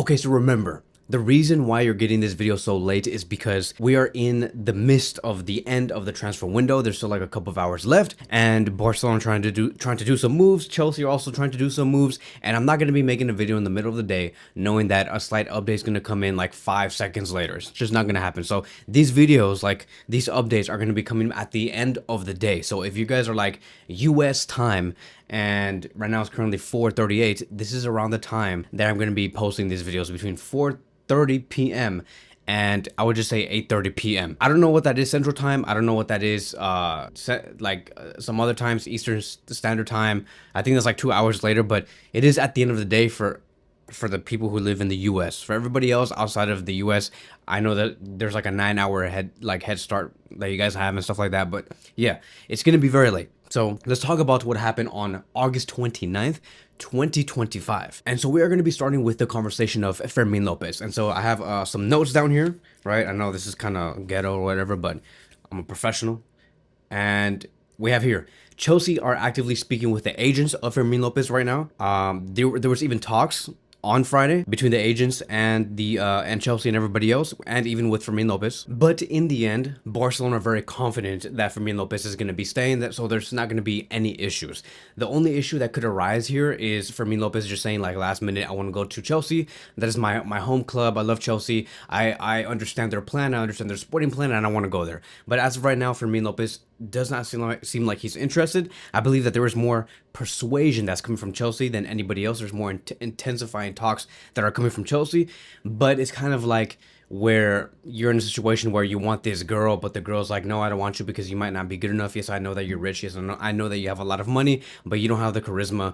Okay, so remember, the reason why you're getting this video so late is because we are in the midst of the end of the transfer window. There's still like a couple of hours left, and Barcelona trying to do some moves. Chelsea are also trying to do some moves, and I'm not going to be making a video in the middle of the day knowing that a slight update is going to come in like 5 seconds later. It's just not going to happen. So these videos, like these updates, are going to be coming at the end of the day. So if you guys are like US time, and right now it's currently 4:38, this is around the time that I'm going to be posting these videos, between 4:30 p.m. and I would just say 8:30 p.m. I don't know what that is Central Time. I don't know what that is some other times, Eastern Standard Time. I think that's like 2 hours later, but it is at the end of the day for the people who live in the US. For everybody else outside of the US, I know that there's like a 9-hour head start that you guys have and stuff like that, but yeah, it's going to be very late. So let's talk about what happened on August 29th, 2025. And so we are going to be starting with the conversation of Fermín López. And so I have some notes down here, right? I know this is kind of ghetto or whatever, but I'm a professional. And we have here, Chelsea are actively speaking with the agents of Fermín López right now. There was even talks on Friday between the agents and and Chelsea and everybody else, and even with Fermín López. But in the end, Barcelona are very confident that Fermín López is going to be staying, so there's not going to be any issues. The only issue that could arise here is Fermín López just saying like last minute, I want to go to Chelsea. That is my home club. I love Chelsea. I understand their plan. I understand their sporting plan, and I want to go there. But as of right now, Fermín López does not seem like he's interested. I believe that there is more persuasion that's coming from Chelsea than anybody else. There's more intensifying talks that are coming from Chelsea, but it's kind of like where you're in a situation where you want this girl, but the girl's like, no, I don't want you because you might not be good enough. Yes, I know that you're rich. Yes, I know that you have a lot of money, but you don't have the charisma.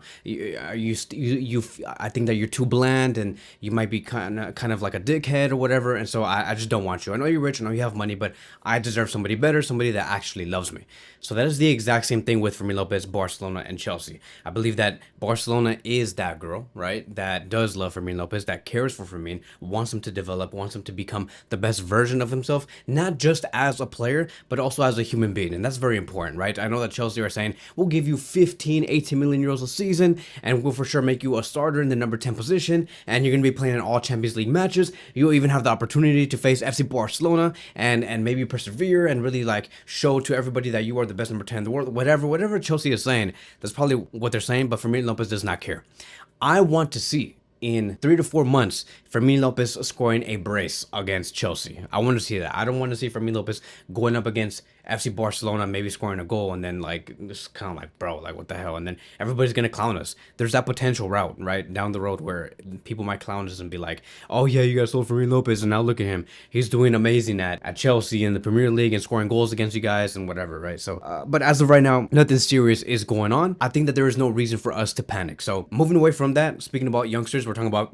I think that you're too bland, and you might be kind of like a dickhead or whatever. And so I just don't want you. I know you're rich. I know you have money, but I deserve somebody better, somebody that actually loves me. So that is the exact same thing with Fermín López, Barcelona, and Chelsea. I believe that Barcelona is that girl, right? That does love Fermín López, that cares for Fermín, wants him to develop, wants him to become the best version of himself, not just as a player, but also as a human being. And that's very important, right? I know that Chelsea are saying, we'll give you 15, 18 million euros a season, and we'll for sure make you a starter in the number 10 position, and you're going to be playing in all Champions League matches. You'll even have the opportunity to face FC Barcelona and maybe persevere and really like show to everybody that you are the best number 10 in the world. Whatever Chelsea is saying, that's probably what they're saying, but Fermín López does not care. I want to see in 3 to 4 months Fermín López scoring a brace against Chelsea. I want to see that. I don't want to see Fermín López going up against FC Barcelona, maybe scoring a goal, and then like just kind of like, bro, like what the hell? And then everybody's gonna clown us. There's that potential route right down the road where people might clown us and be like, oh yeah, you guys sold Fermín López, and now look at him, he's doing amazing at Chelsea in the Premier League and scoring goals against you guys and whatever, right? So but as of right now, nothing serious is going on. I think that there is no reason for us to panic. So moving away from that, speaking about youngsters, we're talking about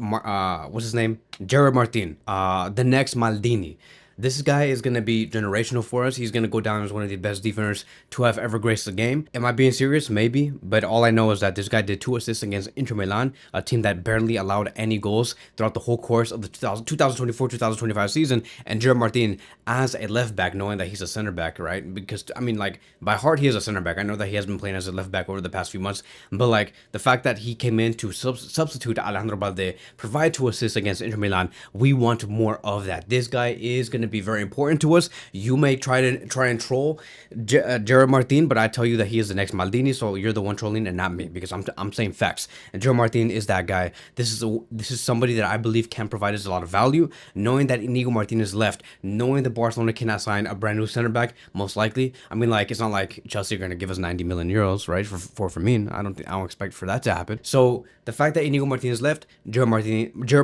what's his name, Gerard Martin, the next Maldini. This guy is going to be generational for us. He's going to go down as one of the best defenders to have ever graced the game. Am I being serious? Maybe. But all I know is that this guy did 2 assists against Inter Milan, a team that barely allowed any goals throughout the whole course of the 2024-2025 season. And Gerard Martin as a left back, knowing that he's a center back, right? Because, I mean, like, by heart, he is a center back. I know that he has been playing as a left back over the past few months. But, like, the fact that he came in to substitute Alejandro Balde, provide 2 assists against Inter Milan, we want more of that. This guy is going to be very important to us. You may try and troll Gerard Martin, but I tell you that he is the next Maldini, so you're the one trolling and not me, because I'm saying facts. And Gerard Martin is that guy. This is somebody that I believe can provide us a lot of value. Knowing that Inigo Martinez left, knowing that Barcelona cannot sign a brand new center back, most likely. I mean, like, it's not like Chelsea are going to give us 90 million euros, right? For Fermín, I don't expect for that to happen. So the fact that Inigo Martinez left, Gerard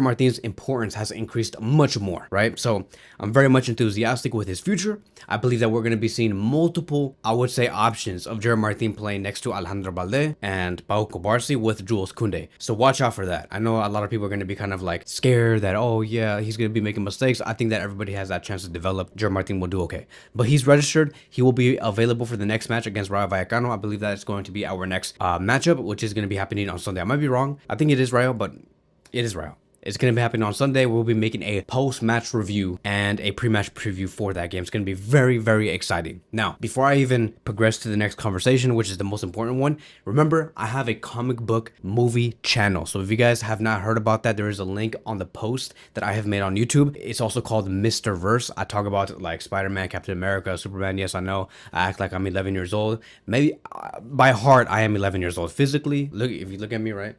Martin's importance has increased much more, right? So I'm very much enthusiastic with his future. I believe that we're going to be seeing multiple, I would say, options of Gerard Martin playing next to Alejandro Balde and Pau Cubarsí with Jules Koundé. So watch out for that. I know a lot of people are going to be kind of like scared that, oh yeah, he's going to be making mistakes. I think that everybody has that chance to develop. Gerard Martin will do okay. But he's registered. He will be available for the next match against Rayo Vallecano. I believe that it's going to be our next matchup, which is going to be happening on Sunday. I might be wrong. I think it is Rayo, but it is Rayo. It's going to be happening on Sunday. We'll be making a post-match review and a pre-match preview for that game. It's going to be very, very exciting. Now, before I even progress to the next conversation, which is the most important one, remember, I have a comic book movie channel. So if you guys have not heard about that, there is a link on the post that I have made on YouTube. It's also called Mr. Verse. I talk about like Spider-Man, Captain America, Superman. Yes, I know. I act like I'm 11 years old. Maybe by heart, I am 11 years old. Physically, look, if you look at me, right?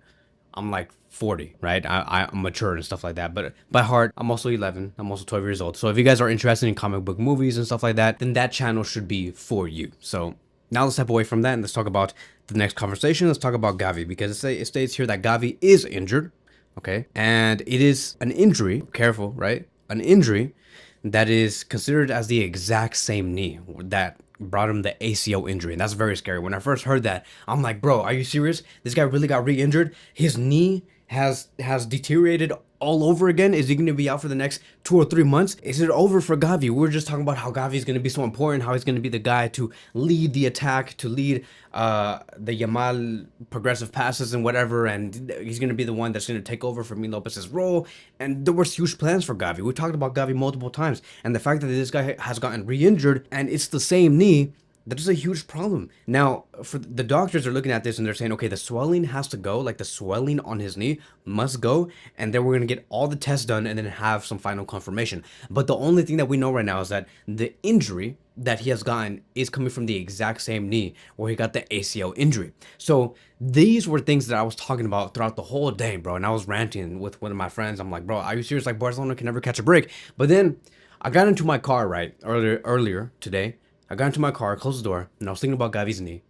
I'm like 40, right? I'm mature and stuff like that. But by heart, I'm also 11. I'm also 12 years old. So if you guys are interested in comic book movies and stuff like that, then that channel should be for you. So now let's step away from that and let's talk about the next conversation. Let's talk about Gavi, because it states here that Gavi is injured, okay? And it is an injury, careful, right? An injury that is considered as the exact same knee that brought him the ACL injury, and that's very scary. When I first heard that, I'm like, bro, are you serious? This guy really got re-injured? His knee has deteriorated all over again? Is he going to be out for the next 2 or 3 months? Is it over for Gavi? We're just talking about how Gavi is going to be so important, how he's going to be the guy to lead the attack, to lead the Yamal progressive passes and whatever, and he's going to be the one that's going to take over Fermín López's role. And there was huge plans for Gavi. We talked about Gavi multiple times, and the fact that this guy has gotten re-injured and it's the same knee, that is a huge problem. Now, for the doctors are looking at this and they're saying, okay, the swelling has to go, like the swelling on his knee must go, and then we're going to get all the tests done and then have some final confirmation. But the only thing that we know right now is that the injury that he has gotten is coming from the exact same knee where he got the ACL injury. So these were things that I was talking about throughout the whole day, bro. And I was ranting with one of my friends. I'm like, bro, are you serious? Like, Barcelona can never catch a break. But then I got into my car, right, earlier today. I got into my car, closed the door, and I was thinking about Gavi's knee,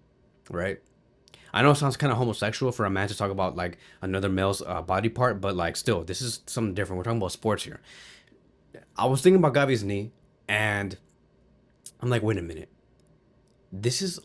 right? I know it sounds kind of homosexual for a man to talk about like another male's body part, but like still, this is something different. We're talking about sports here. I was thinking about Gavi's knee, and I'm like, wait a minute. This is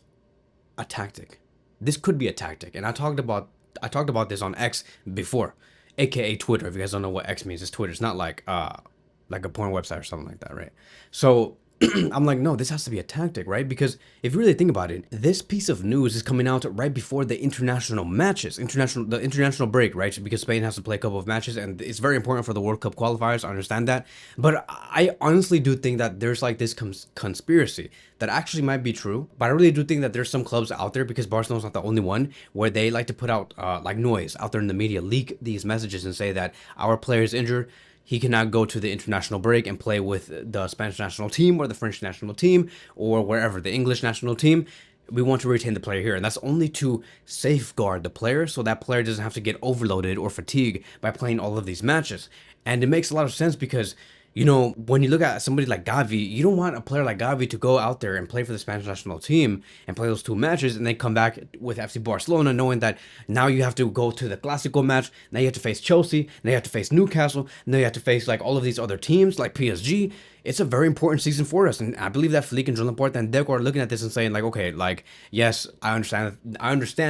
a tactic. This could be a tactic, and I talked about this on X before, aka Twitter. If you guys don't know what X means, it's Twitter. It's not like a porn website or something like that, right? So I'm like, no, this has to be a tactic, right? Because if you really think about it, this piece of news is coming out right before the international matches, the international break, right? Because Spain has to play a couple of matches, and it's very important for the World Cup qualifiers. I understand that, but I honestly do think that there's like this conspiracy that actually might be true. But I really do think that there's some clubs out there, because Barcelona's not the only one, where they like to put out like noise out there in the media, leak these messages and say that our player is injured. He cannot go to the international break and play with the Spanish national team or the French national team or wherever, the English national team. We want to retain the player here. And that's only to safeguard the player, so that player doesn't have to get overloaded or fatigued by playing all of these matches. And it makes a lot of sense because, you know, when you look at somebody like Gavi, you don't want a player like Gavi to go out there and play for the Spanish national team and play those 2 matches and then come back with FC Barcelona knowing that now you have to go to the Clásico match, now you have to face Chelsea, now you have to face Newcastle, now you have to face like all of these other teams like PSG. It's a very important season for us, and I believe that Flick and John Laporte and Deco are looking at this and saying like, okay, like, yes, I understand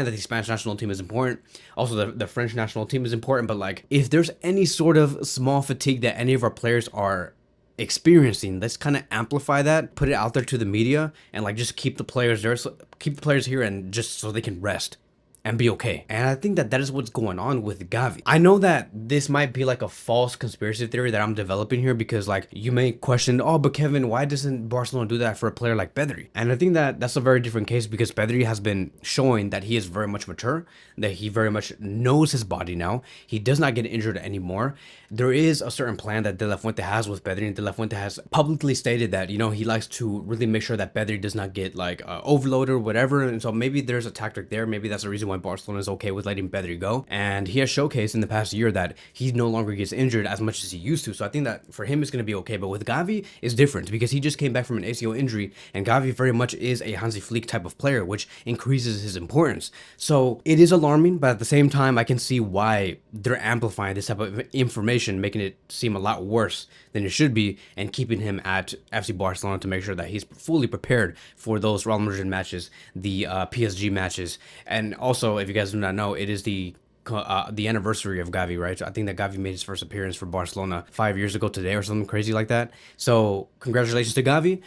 that the Spanish national team is important, also the French national team is important, but like, if there's any sort of small fatigue that any of our players are experiencing, let's kind of amplify that, put it out there to the media, and like just keep the players there, keep the players here, and just so they can rest and be okay. And I think that that is what's going on with Gavi. I know that this might be like a false conspiracy theory that I'm developing here, because like you may question, oh, but Kevin, why doesn't Barcelona do that for a player like Pedri? And I think that that's a very different case, because Pedri has been showing that he is very much mature, that he very much knows his body now. He does not get injured anymore. There is a certain plan that De La Fuente has with Pedri, and De La Fuente has publicly stated that, you know, he likes to really make sure that Pedri does not get like overloaded or whatever. And so maybe there's a tactic there. Maybe that's the reason why Barcelona is okay with letting Pedri go. And he has showcased in the past year that he no longer gets injured as much as he used to. So I think that for him it's going to be okay. But with Gavi, it's different, because he just came back from an ACL injury, and Gavi very much is a Hansi Flick type of player, which increases his importance. So it is alarming, but at the same time, I can see why they're amplifying this type of information, making it seem a lot worse than it should be, and keeping him at FC Barcelona to make sure that he's fully prepared for those Real Madrid matches, the PSG matches. And also, if you guys do not know, it is the anniversary of Gavi, right? So I think that Gavi made his first appearance for Barcelona 5 years ago today or something crazy like that. So congratulations to Gavi.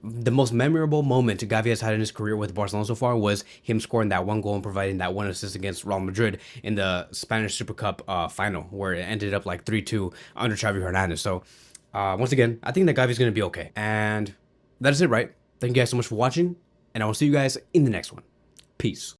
the most memorable moment Gavi has had in his career with Barcelona so far was him scoring that one goal and providing that one assist against Real Madrid in the Spanish Super Cup final, where it ended up like 3-2 under Xavi Hernandez. So, once again, I think that Gavi's going to be okay. And that is it, right? Thank you guys so much for watching, and I will see you guys in the next one. Peace.